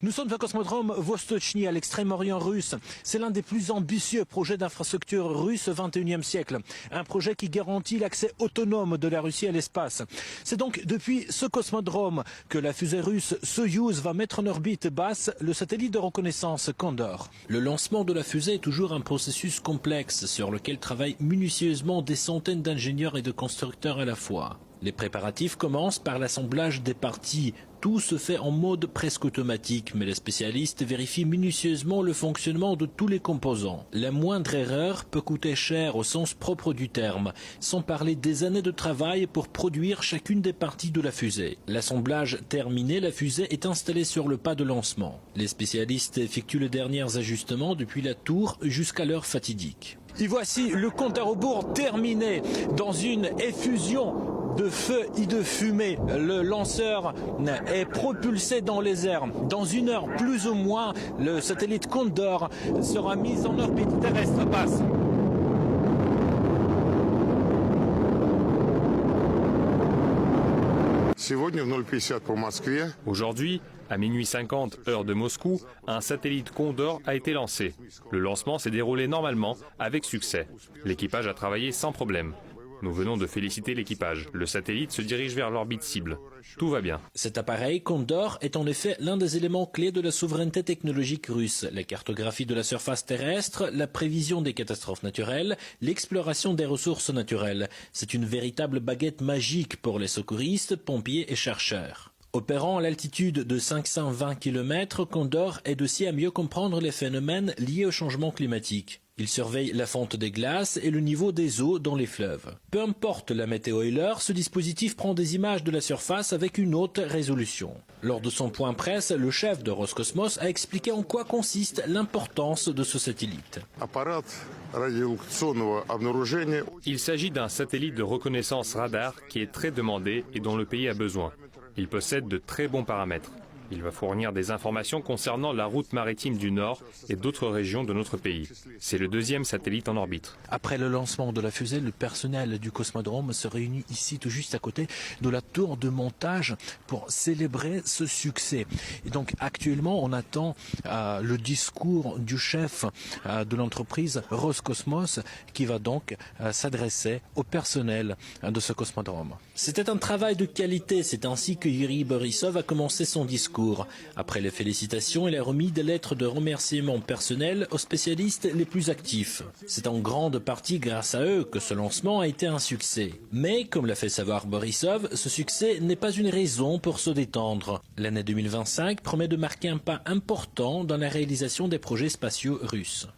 Nous sommes au cosmodrome Vostochny, à l'extrême-orient russe. C'est l'un des plus ambitieux projets d'infrastructure russe au XXIe siècle. Un projet qui garantit l'accès autonome de la Russie à l'espace. C'est donc depuis ce cosmodrome que la fusée russe Soyouz va mettre en orbite basse le satellite de reconnaissance Condor. Le lancement de la fusée est toujours un processus complexe sur lequel travaillent minutieusement des centaines d'ingénieurs et de constructeurs à la fois. Les préparatifs commencent par l'assemblage des parties. Tout se fait en mode presque automatique, mais les spécialistes vérifient minutieusement le fonctionnement de tous les composants. La moindre erreur peut coûter cher au sens propre du terme, sans parler des années de travail pour produire chacune des parties de la fusée. L'assemblage terminé, la fusée est installée sur le pas de lancement. Les spécialistes effectuent les derniers ajustements depuis la tour jusqu'à l'heure fatidique. Et voici le compte à rebours terminé dans une effusion de feu et de fumée. Le lanceur est propulsé dans les airs. Dans une heure plus ou moins, le satellite Condor sera mis en orbite terrestre basse. Aujourd'hui, à minuit 50, heure de Moscou, un satellite Condor a été lancé. Le lancement s'est déroulé normalement, avec succès. L'équipage a travaillé sans problème. Nous venons de féliciter l'équipage. Le satellite se dirige vers l'orbite cible. Tout va bien. Cet appareil Condor est en effet l'un des éléments clés de la souveraineté technologique russe. La cartographie de la surface terrestre, la prévision des catastrophes naturelles, l'exploration des ressources naturelles. C'est une véritable baguette magique pour les secouristes, pompiers et chercheurs. Opérant à l'altitude de 520 km, Condor aide aussi à mieux comprendre les phénomènes liés au changement climatique. Il surveille la fonte des glaces et le niveau des eaux dans les fleuves. Peu importe la météo et l'heure, ce dispositif prend des images de la surface avec une haute résolution. Lors de son point presse, le chef de Roscosmos a expliqué en quoi consiste l'importance de ce satellite. Il s'agit d'un satellite de reconnaissance radar qui est très demandé et dont le pays a besoin. Il possède de très bons paramètres. Il va fournir des informations concernant la route maritime du Nord et d'autres régions de notre pays. C'est le deuxième satellite en orbite. Après le lancement de la fusée, le personnel du cosmodrome se réunit ici tout juste à côté de la tour de montage pour célébrer ce succès. Et donc actuellement, on attend le discours du chef de l'entreprise Roscosmos qui va donc s'adresser au personnel de ce cosmodrome. C'était un travail de qualité. C'est ainsi que Yuri Borisov a commencé son discours. Après les félicitations, il a remis des lettres de remerciement personnel aux spécialistes les plus actifs. C'est en grande partie grâce à eux que ce lancement a été un succès. Mais, comme l'a fait savoir Borisov, ce succès n'est pas une raison pour se détendre. L'année 2025 promet de marquer un pas important dans la réalisation des projets spatiaux russes.